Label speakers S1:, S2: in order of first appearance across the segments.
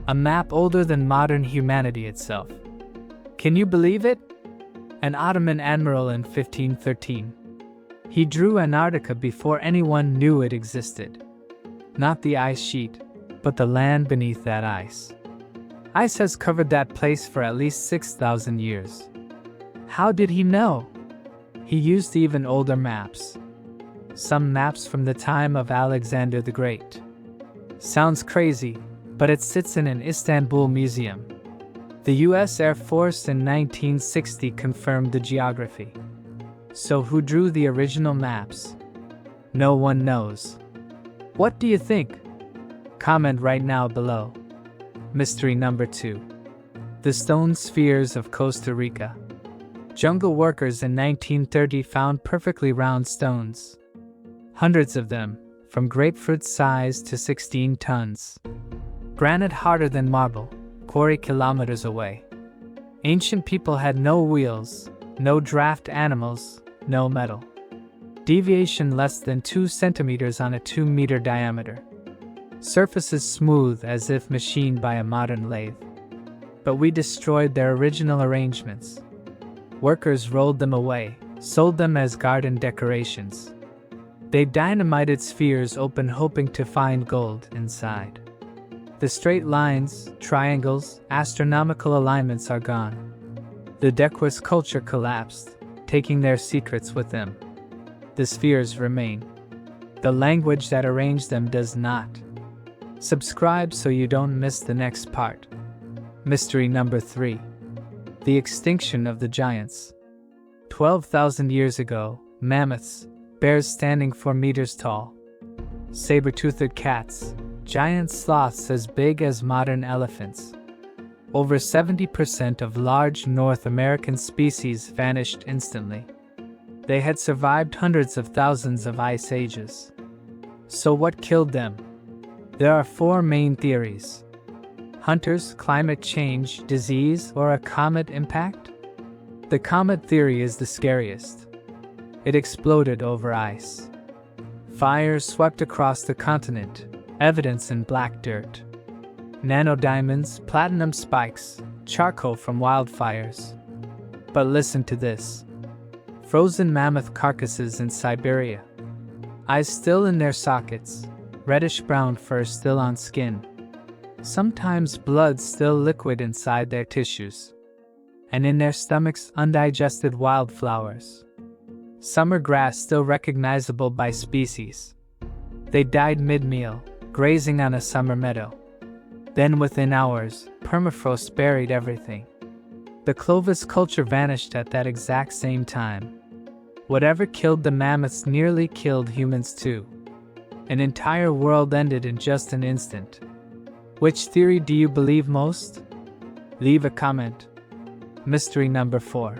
S1: A map older than modern humanity itself. Can you believe it? An Ottoman admiral in 1513. He drew Antarctica before anyone knew it existed. Not the ice sheet, but the land beneath that ice. Ice has covered that place for at least 6,000 years. How did he know? He used even older maps. Some maps from the time of Alexander the Great. Sounds crazy, but it sits in an Istanbul museum. The US Air Force in 1960 confirmed the geography. So who drew the original maps? No one knows. What do you think? Comment right now below. Mystery number 2. The stone spheres of Costa Rica. Jungle workers in 1930 found perfectly round stones. Hundreds of them, from grapefruit size to 16 tons. Granite harder than marble, 40 kilometers away. Ancient people had no wheels, no draft animals, no metal. Deviation less than 2 centimeters on a 2-meter diameter. Surfaces smooth as if machined by a modern lathe. But we destroyed their original arrangements. Workers rolled them away, sold them as garden decorations. They dynamited spheres open hoping to find gold inside. The straight lines, triangles, astronomical alignments are gone. The decorous culture collapsed, taking their secrets with them. The spheres remain. The language that arranged them does not. Subscribe so you don't miss the next part. Mystery number 3. The extinction of the giants. 12,000 years ago, mammoths, bears standing 4 meters tall. Saber-toothed cats, giant sloths as big as modern elephants. Over 70% of large North American species vanished instantly. They had survived hundreds of thousands of ice ages. So what killed them? There are 4 main theories. Hunters, climate change, disease, or a comet impact? The comet theory is the scariest. It exploded over ice. Fire swept across the continent, evidence in black dirt. Nanodiamonds, platinum spikes, charcoal from wildfires. But listen to this. Frozen mammoth carcasses in Siberia. Eyes still in their sockets, reddish-brown fur still on skin. Sometimes blood still liquid inside their tissues. And in their stomachs undigested wildflowers. Summer grass still recognizable by species. They died mid-meal, grazing on a summer meadow. Then within hours, permafrost buried everything. The Clovis culture vanished at that exact same time. Whatever killed the mammoths nearly killed humans too. An entire world ended in just an instant. Which theory do you believe most? Leave a comment. Mystery number 4.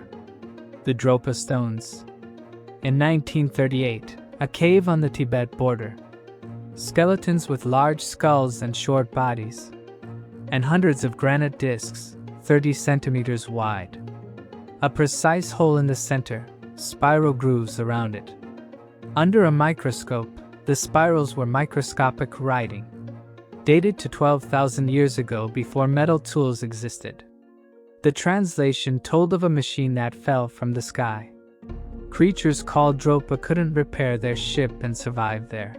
S1: The Dropa stones. In 1938, a cave on the Tibet border. Skeletons with large skulls and short bodies. And hundreds of granite discs, 30 centimeters wide. A precise hole in the center, spiral grooves around it. Under a microscope, the spirals were microscopic writing. Dated to 12,000 years ago before metal tools existed. The translation told of a machine that fell from the sky. Creatures called Dropa couldn't repair their ship and survive there.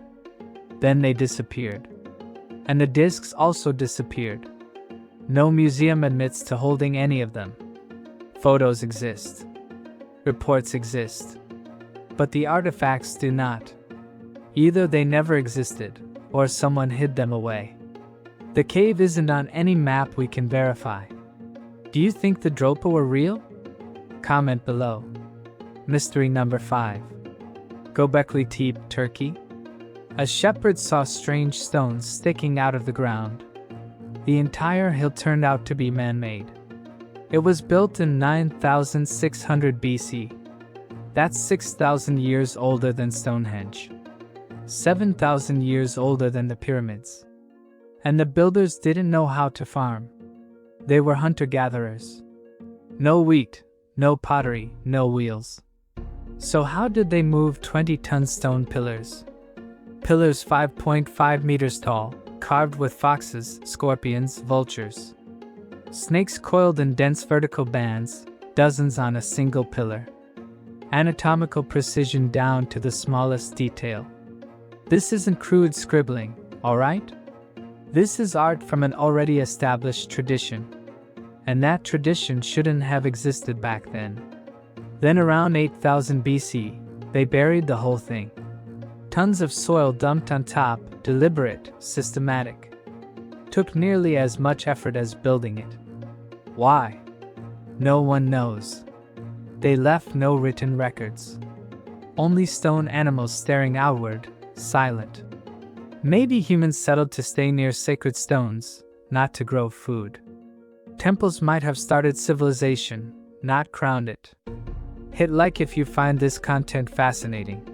S1: Then they disappeared. And the discs also disappeared. No museum admits to holding any of them. Photos exist. Reports exist. But the artifacts do not. Either they never existed, or someone hid them away. The cave isn't on any map we can verify. Do you think the Dropa were real? Comment below. Mystery number 5. Göbekli Tepe, Turkey. A shepherd saw strange stones sticking out of the ground. The entire hill turned out to be man-made. It was built in 9600 BC. That's 6,000 years older than Stonehenge. 7,000 years older than the pyramids. And the builders didn't know how to farm. They were hunter-gatherers. No wheat, no pottery, no wheels. So how did they move 20-ton stone pillars? Pillars 5.5 meters tall, carved with foxes, scorpions, vultures. Snakes coiled in dense vertical bands, dozens on a single pillar. Anatomical precision down to the smallest detail. This isn't crude scribbling, alright? This is art from an already established tradition. And that tradition shouldn't have existed back then. Then around 8000 BC, they buried the whole thing. Tons of soil dumped on top, deliberate, systematic. Took nearly as much effort as building it. Why? No one knows. They left no written records. Only stone animals staring outward, silent. Maybe humans settled to stay near sacred stones, not to grow food. Temples might have started civilization, not crowned it. Hit like if you find this content fascinating.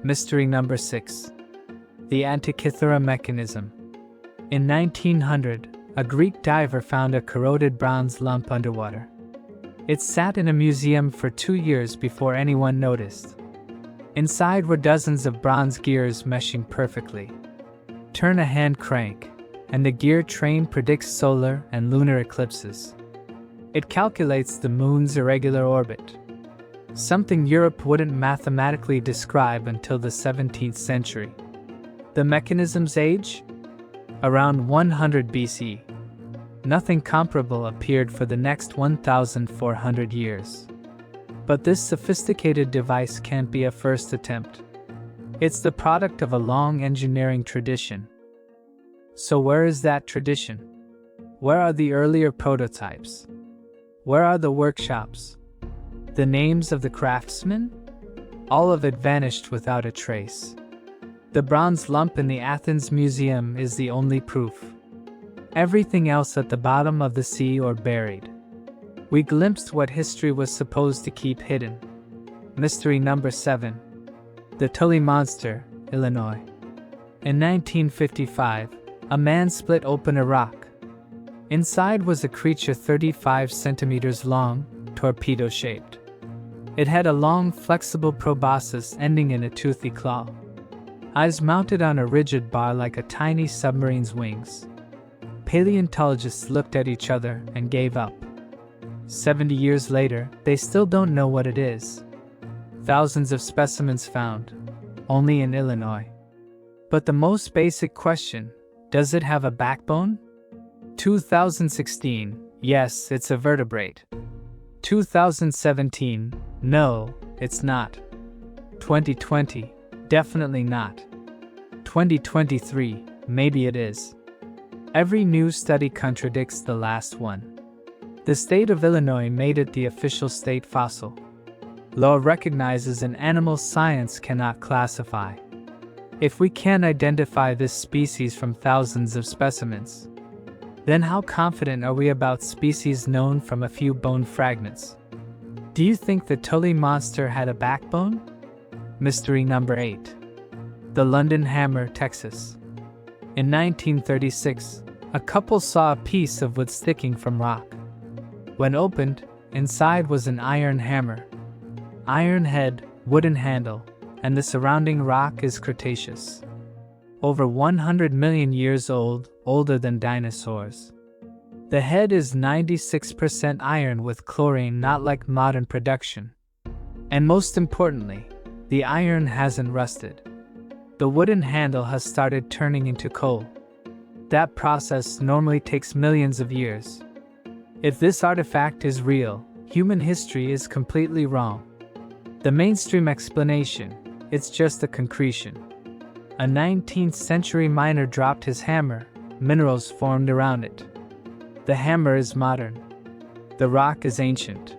S1: Mystery number 6. The Antikythera mechanism. In 1900, a Greek diver found a corroded bronze lump underwater. It sat in a museum for 2 years before anyone noticed. Inside were dozens of bronze gears meshing perfectly. Turn a hand crank, and the gear train predicts solar and lunar eclipses. It calculates the moon's irregular orbit. Something Europe wouldn't mathematically describe until the 17th century. The mechanism's age? Around 100 BC. Nothing comparable appeared for the next 1,400 years. But this sophisticated device can't be a first attempt. It's the product of a long engineering tradition. So where is that tradition? Where are the earlier prototypes? Where are the workshops? The names of the craftsmen? All of it vanished without a trace. The bronze lump in the Athens Museum is the only proof. Everything else at the bottom of the sea or buried. We glimpsed what history was supposed to keep hidden. Mystery number 7. The Tully Monster, Illinois. In 1955, a man split open a rock. Inside was a creature 35 centimeters long, torpedo-shaped. It had a long, flexible proboscis ending in a toothy claw. Eyes mounted on a rigid bar like a tiny submarine's wings. Paleontologists looked at each other and gave up. 70 years later, they still don't know what it is. Thousands of specimens found, only in Illinois. But the most basic question, does it have a backbone? 2016, yes, it's a vertebrate. 2017, no, it's not. 2020, definitely not. 2023, maybe it is. Every new study contradicts the last one. The state of Illinois made it the official state fossil. Law recognizes an animal science cannot classify. If we can't identify this species from thousands of specimens, then how confident are we about species known from a few bone fragments? Do you think the Tully Monster had a backbone? Mystery number 8. The London Hammer, Texas. In 1936, a couple saw a piece of wood sticking from rock. When opened, inside was an iron hammer. Iron head, wooden handle, and the surrounding rock is Cretaceous. Over 100 million years old, older than dinosaurs. The head is 96% iron with chlorine, not like modern production. And most importantly, the iron hasn't rusted. The wooden handle has started turning into coal. That process normally takes millions of years. If this artifact is real, human history is completely wrong. The mainstream explanation, it's just a concretion. A 19th century miner dropped his hammer, minerals formed around it. The hammer is modern. The rock is ancient.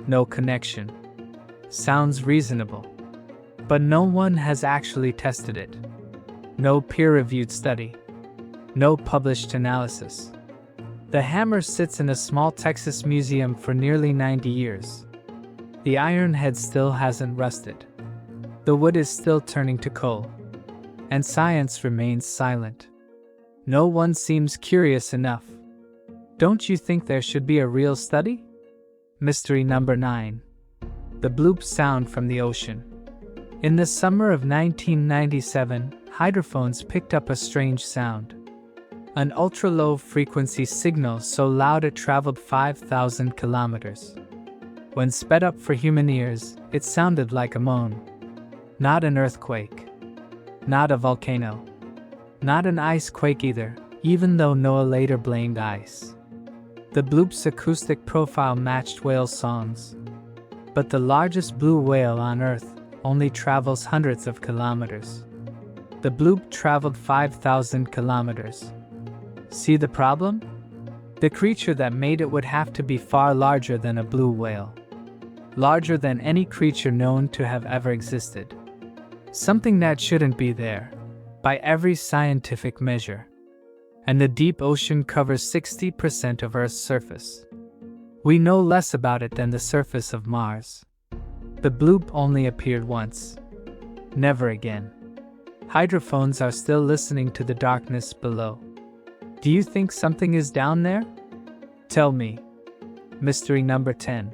S1: No connection. Sounds reasonable. But no one has actually tested it. No peer-reviewed study. No published analysis. The hammer sits in a small Texas museum for nearly 90 years. The iron head still hasn't rusted. The wood is still turning to coal. And science remains silent. No one seems curious enough. Don't you think there should be a real study? Mystery number 9. The bloop sound from the ocean. In the summer of 1997, hydrophones picked up a strange sound. An ultra-low frequency signal so loud it traveled 5,000 kilometers. When sped up for human ears, it sounded like a moan. Not an earthquake. Not a volcano. Not an ice quake either, even though Noah later blamed ice. The Bloop's acoustic profile matched whale songs. But the largest blue whale on Earth only travels hundreds of kilometers. The Bloop traveled 5,000 kilometers. See the problem? The creature that made it would have to be far larger than a blue whale. Larger than any creature known to have ever existed. Something that shouldn't be there, by every scientific measure. And the deep ocean covers 60% of Earth's surface. We know less about it than the surface of Mars. The Bloop only appeared once. Never again. Hydrophones are still listening to the darkness below. Do you think something is down there? Tell me. Mystery number 10.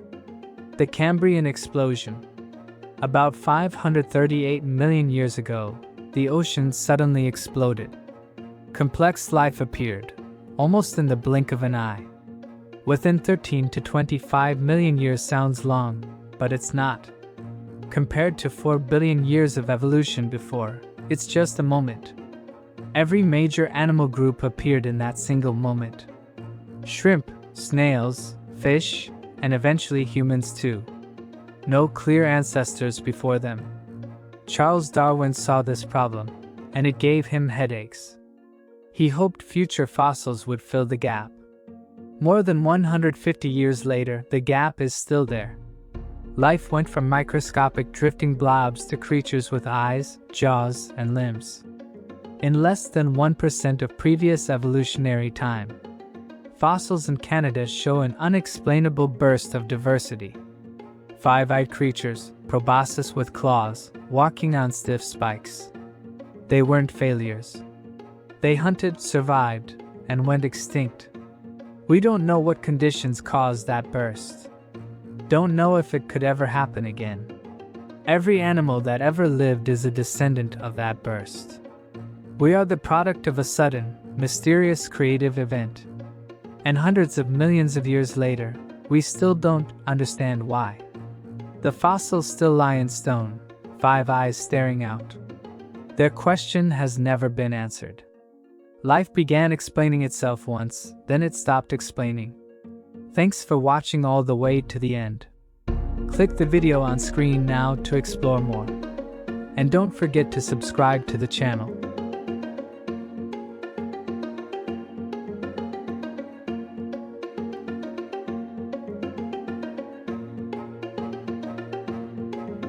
S1: The Cambrian Explosion. About 538 million years ago, the ocean suddenly exploded. Complex life appeared, almost in the blink of an eye. Within 13 to 25 million years sounds long, but it's not. Compared to 4 billion years of evolution before, it's just a moment. Every major animal group appeared in that single moment. Shrimp, snails, fish, and eventually humans too. No clear ancestors before them. Charles Darwin saw this problem, and it gave him headaches. He hoped future fossils would fill the gap. More than 150 years later, the gap is still there. Life went from microscopic drifting blobs to creatures with eyes, jaws, and limbs. In less than 1% of previous evolutionary time. Fossils in Canada show an unexplainable burst of diversity. Five-eyed creatures, proboscis with claws, walking on stiff spikes. They weren't failures. They hunted, survived, and went extinct. We don't know what conditions caused that burst. Don't know if it could ever happen again. Every animal that ever lived is a descendant of that burst. We are the product of a sudden, mysterious creative event. And hundreds of millions of years later, we still don't understand why. The fossils still lie in stone, 5 eyes staring out. Their question has never been answered. Life began explaining itself once, then it stopped explaining. Thanks for watching all the way to the end. Click the video on screen now to explore more. And don't forget to subscribe to the channel.